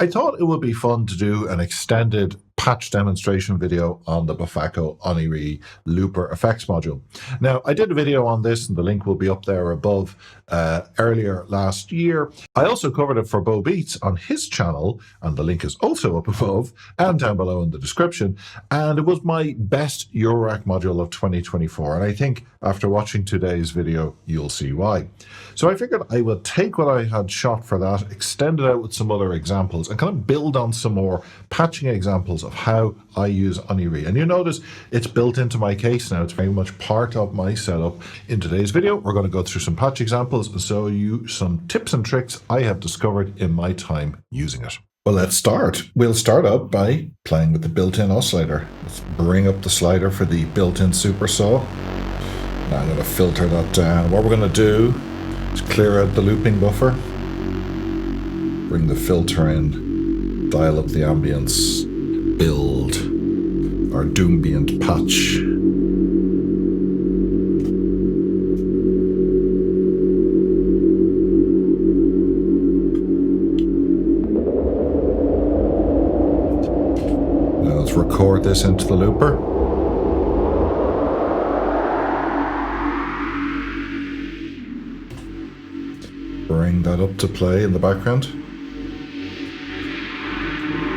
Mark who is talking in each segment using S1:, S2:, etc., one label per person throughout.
S1: I thought it would be fun to do an extended patch demonstration video on the Befaco Oneiroi looper effects module. Now, I did a video on this, and the link will be up there above earlier last year. I also covered it for Bobeats on his channel, and the link is also up above and down below in the description. And it was my best eurorack module of 2024. And I think after watching today's video, you'll see why. So I figured I would take what I had shot for that, extend it out with some other examples, and kind of build on some more patching examples of how I use Oneiroi. And you notice it's built into my case now. It's very much part of my setup. In today's video, we're going to go through some patch examples and show you some tips and tricks I have discovered in my time using it. Well, let's start. We'll start out by playing with the built-in oscillator. Let's bring up the slider for the built-in super saw. Now I'm going to filter that down. What we're going to do is clear out the looping buffer, bring the filter in, dial up the ambience, build our Doombient patch. Now let's record this into the looper. Bring that up to play in the background,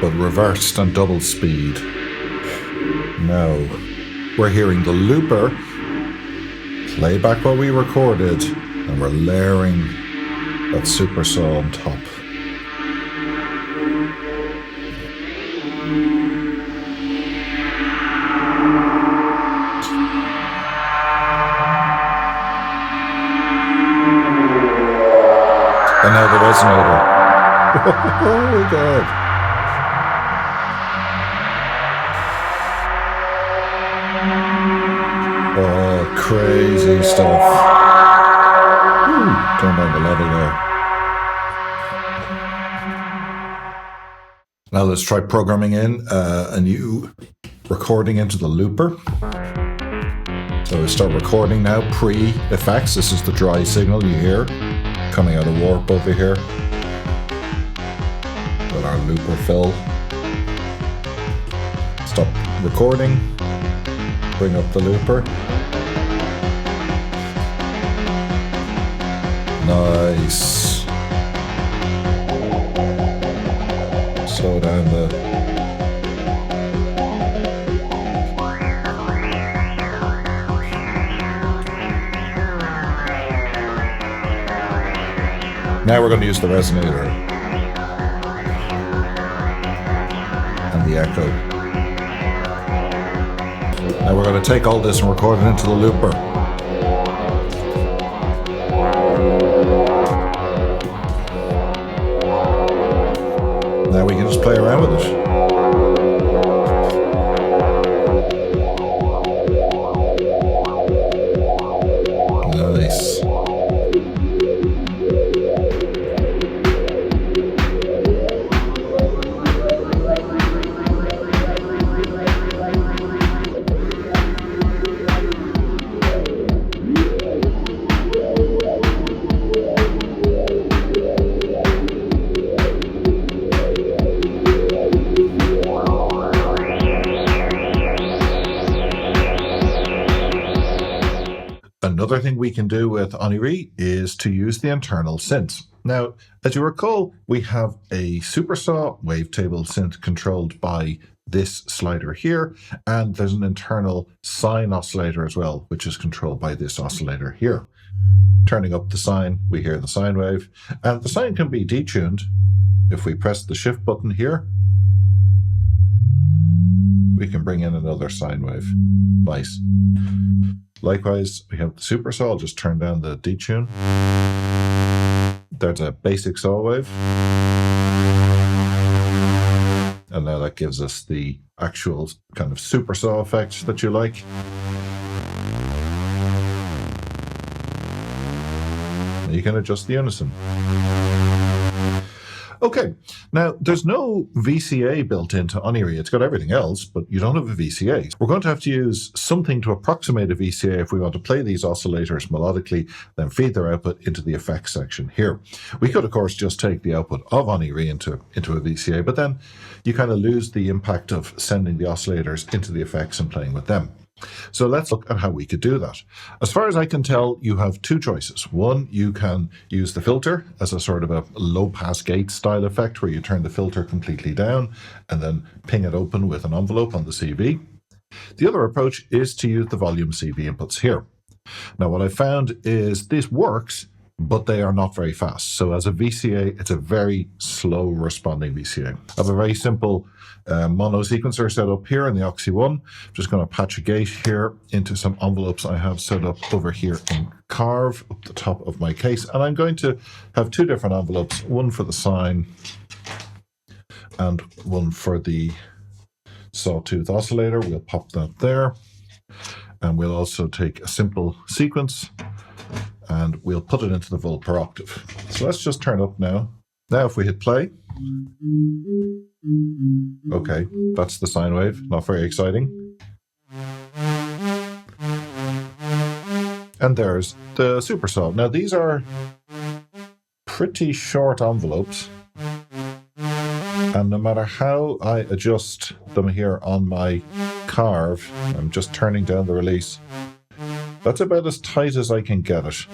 S1: but reversed and double speed. Now we're hearing the looper play back what we recorded, and we're layering that super saw on top. And now the resonator. Oh my God. Oh, crazy stuff. Turn down the level there. Now let's try programming in a new recording into the looper. So we start recording now, pre-effects. This is the dry signal you hear coming out of warp over here. Let our looper fill. Stop recording. Bring up the looper. Nice. Slow down the... Now we're going to use the resonator and the echo. Now we're going to take all this and record it into the looper. Now we can just play around with it. Nice. Another thing we can do with Oneiroi is to use the internal synths. Now, as you recall, we have a supersaw wavetable synth controlled by this slider here, and there's an internal sine oscillator as well, which is controlled by this oscillator here. Turning up the sine, we hear the sine wave, and the sine can be detuned. If we press the shift button here, we can bring in another sine wave. Nice. Likewise, we have the super saw. I'll just turn down the detune. There's a basic saw wave. And now that gives us the actual kind of super saw effect that you like. You can adjust the unison. Okay, now there's no VCA built into Oneiroi. It's got everything else, but you don't have a VCA. We're going to have to use something to approximate a VCA if we want to play these oscillators melodically, then feed their output into the effects section here. We could, of course, just take the output of Oneiroi into a VCA, but then you kind of lose the impact of sending the oscillators into the effects and playing with them. So let's look at how we could do that. As far as I can tell, you have two choices. One, you can use the filter as a sort of a low-pass gate style effect where you turn the filter completely down and then ping it open with an envelope on the CV. The other approach is to use the volume CV inputs here. Now, what I found is this works, but they are not very fast. So as a VCA, it's a very slow responding VCA. I have a very simple mono sequencer set up here in the Oxy One. I'm just going to patch a gate here into some envelopes I have set up over here in Carve up the top of my case. And I'm going to have two different envelopes, one for the sine and one for the sawtooth oscillator. We'll pop that there. And we'll also take a simple sequence and we'll put it into the volt per octave. So let's just turn up now. Now if we hit play, okay, that's the sine wave, not very exciting. And there's the supersaw. Now these are pretty short envelopes, and no matter how I adjust them here on my Carve, I'm just turning down the release, that's about as tight as I can get it.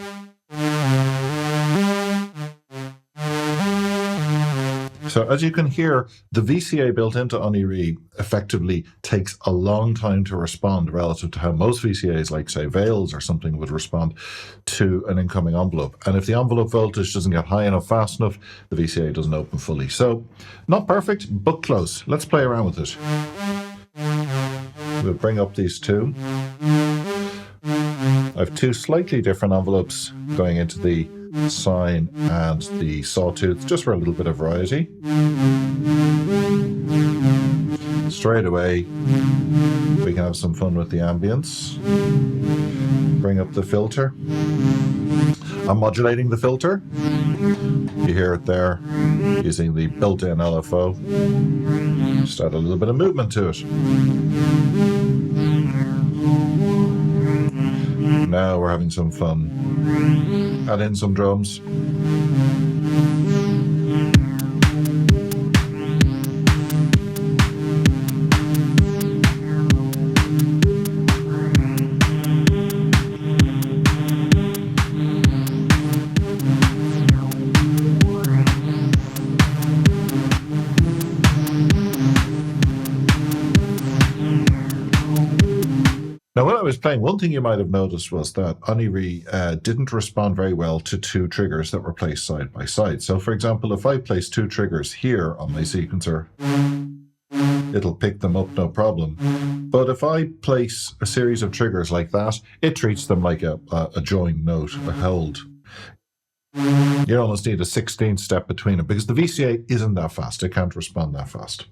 S1: So as you can hear, the VCA built into Oneiroi effectively takes a long time to respond relative to how most VCAs, like say Veils or something, would respond to an incoming envelope. And if the envelope voltage doesn't get high enough, fast enough, the VCA doesn't open fully. So not perfect, but close. Let's play around with it. We'll bring up these two. I have two slightly different envelopes going into the sine and the sawtooth, just for a little bit of variety. Straight away, we can have some fun with the ambience. Bring up the filter. I'm modulating the filter. You hear it there, using the built-in LFO. Just add a little bit of movement to it. Now we're having some fun. Add in some drums. Now, when I was playing, one thing you might have noticed was that Oneiroi didn't respond very well to two triggers that were placed side by side. So, for example, if I place two triggers here on my sequencer, it'll pick them up no problem. But if I place a series of triggers like that, it treats them like a joined note, a hold. You almost need a 16th step between them because the VCA isn't that fast. It can't respond that fast.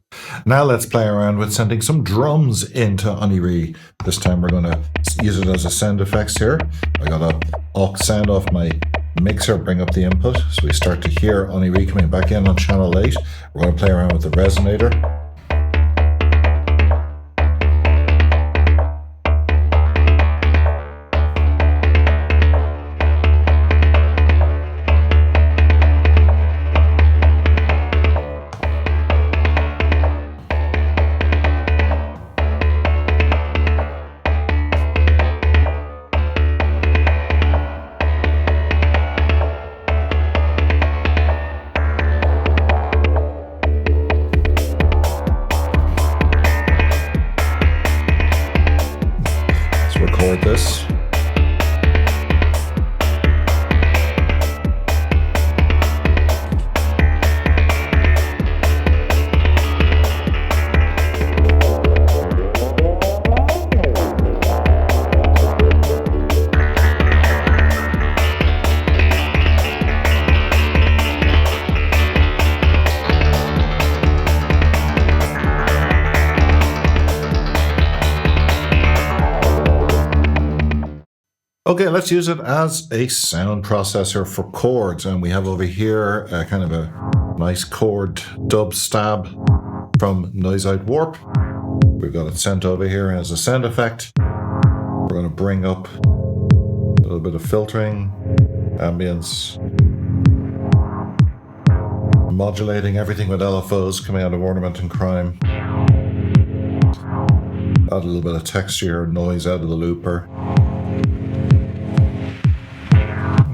S1: Now let's play around with sending some drums into Oneiroi. This time we're going to use it as a sound effects here. I got a aux sound off my mixer, bring up the input. So we start to hear Oneiroi coming back in on channel 8. We're going to play around with the resonator. Record this. Okay, let's use it as a sound processor for chords. And we have over here kind of a Nice chord dub stab from Noise Out Warp. We've got it sent over here as a sound effect. We're going to bring up a little bit of filtering, ambience, modulating everything with LFOs coming out of Ornament and Crime. Add a little bit of texture, noise out of the looper.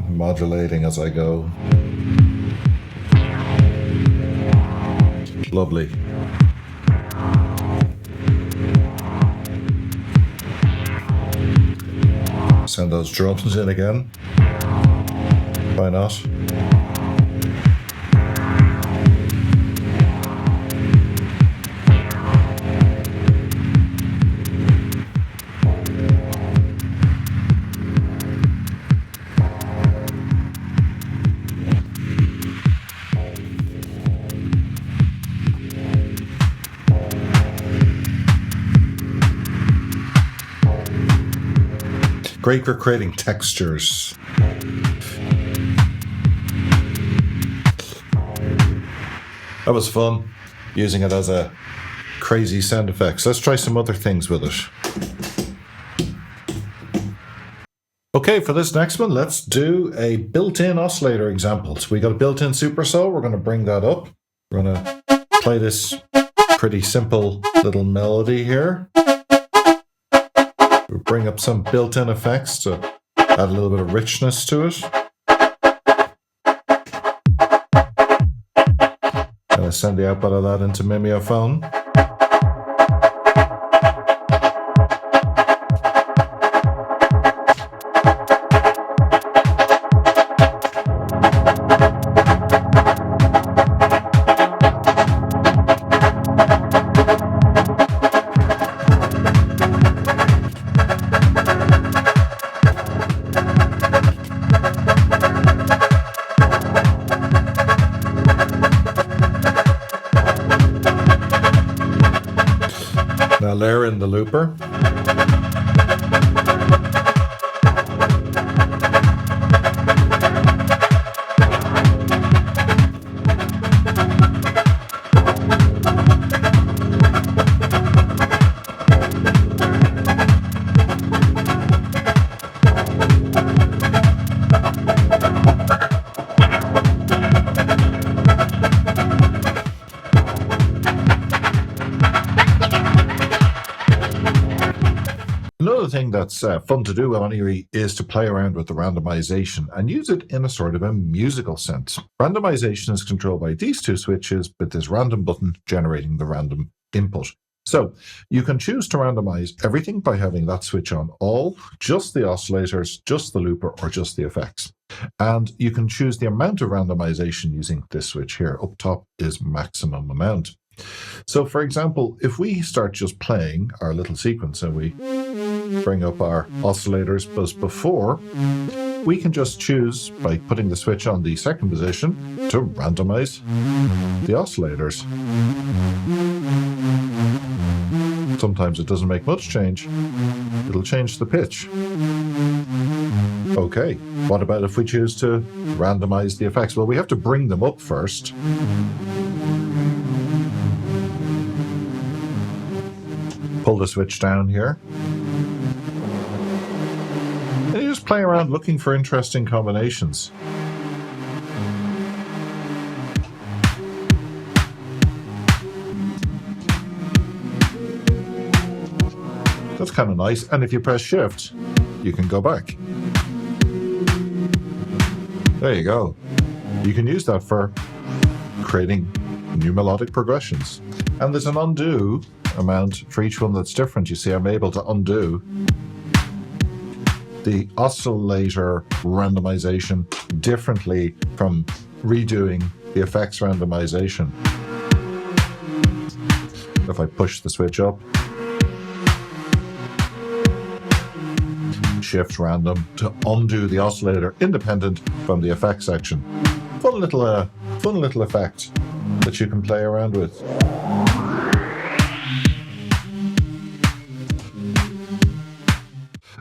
S1: Modulating as I go. Lovely. Send those drums in again. Why not? Great for creating textures. That was fun, using it as a crazy sound effects. Let's try some other things with it. Okay, for this next one, let's do a built-in oscillator example. So we got a built-in super saw. We're going to bring that up. We're going to play this pretty simple little melody here. We'll bring up some built-in effects to add a little bit of richness to it. Gonna send the output of that into Mimeophone. Now layer in the looper. Another thing that's fun to do with Oneiroi is to play around with the randomization and use it in a sort of a musical sense. Randomization is controlled by these two switches with this random button generating the random input. So you can choose to randomize everything by having that switch on all, just the oscillators, just the looper, or just the effects. And you can choose the amount of randomization using this switch here. Up top is maximum amount. So for example, if we start just playing our little sequence and we bring up our oscillators as before, we can just choose by putting the switch on the second position to randomize the oscillators. Sometimes it doesn't make much change. It'll change the pitch. Okay, what about if we choose to randomize the effects? Well, we have to bring them up first. Pull the switch down here. And you just play around looking for interesting combinations. That's kind of nice. And if you press Shift, you can go back. There you go. You can use that for creating new melodic progressions. And there's an undo amount for each one that's different. You see, I'm able to undo the oscillator randomization differently from redoing the effects randomization. If I push the switch up, Shift random to undo the oscillator independent from the effects section. Fun little effect that you can play around with.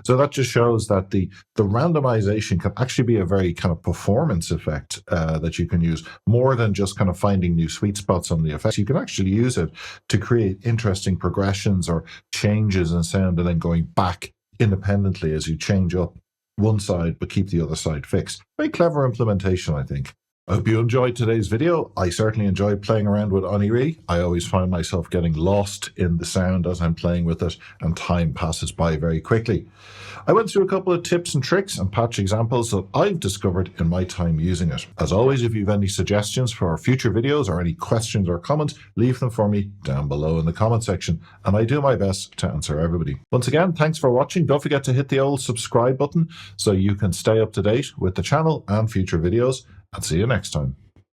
S1: So that just shows that the randomization can actually be a very kind of performance effect that you can use, more than just kind of finding new sweet spots on the effects. You can actually use it to create interesting progressions or changes in sound, and then going back independently as you change up one side but keep the other side fixed. Very clever implementation, I think. I hope you enjoyed today's video. I certainly enjoyed playing around with Oneiroi. I always find myself getting lost in the sound as I'm playing with it, and time passes by very quickly. I went through a couple of tips and tricks and patch examples that I've discovered in my time using it. As always, if you have any suggestions for our future videos or any questions or comments, leave them for me down below in the comment section, and I do my best to answer everybody. Once again, thanks for watching. Don't forget to hit the old subscribe button so you can stay up to date with the channel and future videos, and see you next time.